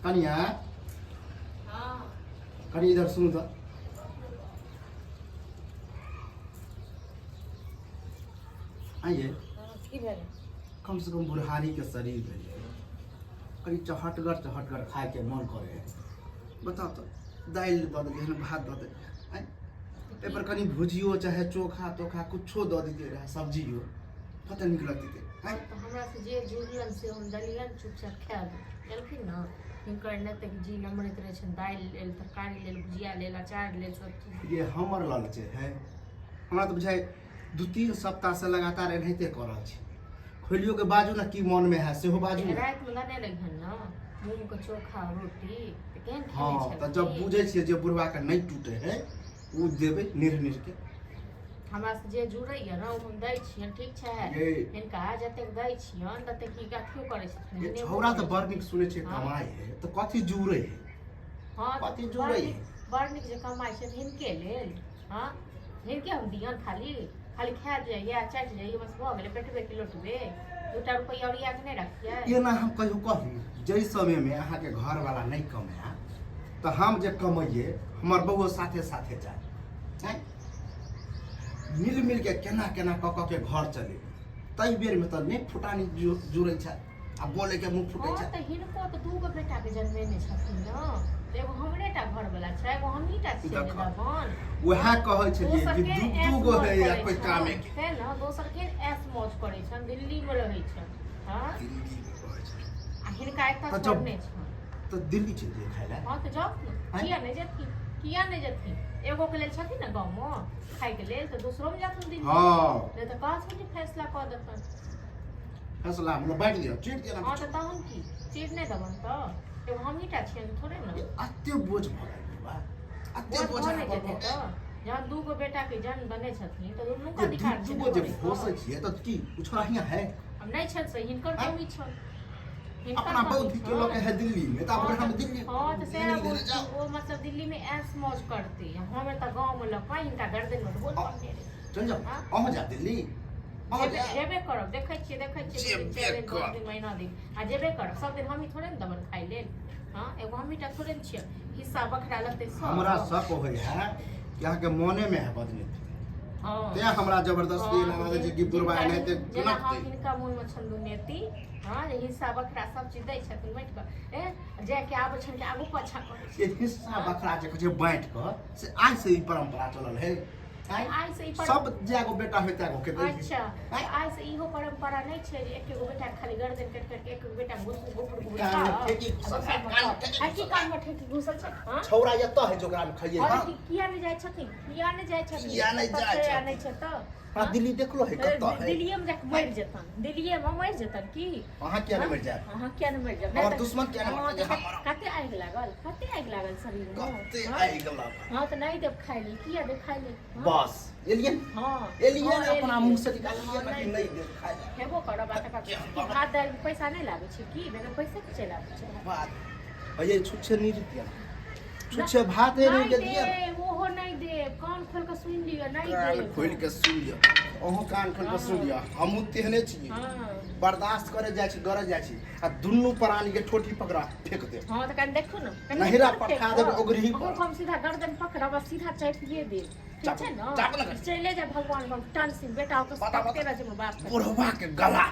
कनिया हाँ कनी इधर सुन तो आइए की भेल कम से कम बुढ़ारी के शरीर भेलिए कनी चहटगर खाए के मन करे बताओ तो दाल दऽ देलिए भात दऽ देलिए ए पर कनी भुजियो चाहे चोखा तोखा कुछो दऽ देते रहे सब्जियो पता नीक लगती तो हमरा से जे जुड़लन से हम दलियन चुपचाप खा लेलखिन ना हिनकर ने तक जी नमरत रहे छन दाल लेल तरकारी लेल भुजिया लेल अचार लेल सब चीज ये हमर लालच है हमरा तो बुझाइ 2-3 सप्ताह से लगातार एनाहिते कर रहल छी खोलियो के बाजू ना की मन में है सेहो बाजू रात में गाने लगिन ना मूंग के चोखा रोटी त केहन हां खाए छै त जब बुझे छिए जे बुढ़वा के नहीं टूटे है उ देबे निर के हमरा से जे जुड़ैया ना हम दै छियन ठीक छै हिनका जतेक दै छियन ततेक की कथियो करै छथिन ये छौरा त बड़ नीक सुनै छै कमाई है त कथि जुड़ै है हां कथि जुड़ै है बड़ नीक जे कमाई छै हिनके लेल हां हिनके हम दियन खाली खा जाइए चट जाइए बस भ गेलै पेटबे के लोटबे 2 रुपया औरिया के नहीं रखिए ये ना हम कहियो कहू जई समय में अहाँ के घर वाला नहीं कमाया तो हम जे कमाइए हमर बउआ साथे साथे जाए मिल के केना क के घर चले तई बेर में तो नहीं फुटानी जुड़ै छै आ बोले के मुंह फुटै छै त हिनको त 2 बेटा के जन्मेने छथिन न एगो हमरेटा घर वाला छै एगो हमहीटा छियै दबन वह कहै छै कि दू गो है या कोई कामे के है न दोसर के ऐस मौज करै छन दिल्ली में रहै छन हां दिल्ली में रहै छै आ हिनका एकटा छोड़ने छन तो दिल्ली चल जाए खाइ ला हां त जाउ किया नहीं जथि एगो के लेल छथिन न गांव में खाइ के लेल त दूसरो में जाथुन दिल्ली हां नहीं त का छै फैसला क देतन फैसला हम बैठ लियो चीट के ना हां त तहन की चीट नहीं दबन त एगो हमहीटा छियन थोड़े न अत्ते बोझ भ गेल बा अत्ते बोझ नहीं देते तो जहाँ 2 गो बेटा के जन्म बने छथिन तो दुनू का अधिकार छै 2 गो जे भोसै छियै त की उछरा हिया है हम नहीं छन से हिनकर कमी छन अपना बहुत के लोग है दिल्ली में त अब हम दिल्ली हां तो से वो मतलब दिल्ली में ऐस मौज करते हम त गांव में लपा इनका गर्दन में बहुत पकड़े चल जाओ अहो जा दिल्ली जेबे करब देखै छियै 2 महीना दिन आ जेबे करब सब दिन हम ही थोड़े न दमन खाइ लेल हां एगो हमहीटा थोड़े न छियै हिस्सा बखरा लगते सब हमरा शक होय है कि अहाँ के मने में है बदनीति हां ते हमरा जबरदस्ती ना लगे छै कि बुरबा नहीं ते जेना हम हिनका मन में छन दुनेती हां जे हिस्सा बखरा सब चीज दै छथिन बैठ के जे के आबै छन के आगू पाछा करै छै हिस्सा बखरा जे कहै छै बैठ के से आज से ई परंपरा चलल है आई से सब जागो बेटा होता है के अच्छा आई से इहो परंपरा नहीं छै जे एक एगो बेटा खाली गर्दन कट के एक बेटा गोपुर की काम में ठेकी घुसल छै हां छौरा एत है जोकरा में खाइए हां किया नहीं जाय छथिन किया नहीं जाय छ त हां दिल्ली देखलो है कत है दिल्ली में जाके मर जतन दिल्ली में मर जतन की अहाँ किया नहीं मर जाए अहाँ किया नहीं मर जाए हमर दुश्मन किया नहीं मर जाए कते आगि लागल शरीर में कते आगि लागल हां त नहीं देब खाइ ली किया दे खाइ ली बस एलियन हां एलियन अपना मुंह से निकाल लिया ना कि नहीं दे खाइ हेबो करब बात का भात दाल पैसा नहीं लागे छै की बिना पैसे के चला छै बात ये छुच्छे नहीं रुपया छुच्छे भात है नहीं दिया वो नहीं दे कान खोल के सुन लियो नहीं दे कान खोल के सुन लियो ओहो कान खोल के सुन लियो हम तेहने छी बर्दाश्त करे जाय छी डरे जाय छी आ दुन्नू प्राणी के ठोठी पकड़ा फेंक दे हां त कन देखो न नहिरा पठा दे ओगरी पर हम सीधा गर्दन पकड़ा बस सीधा चापिए दे ठीक है ना चले जा भगवान हम टान सिंह बेटा के पकड़े रह जे बाप बुढ़वा के गला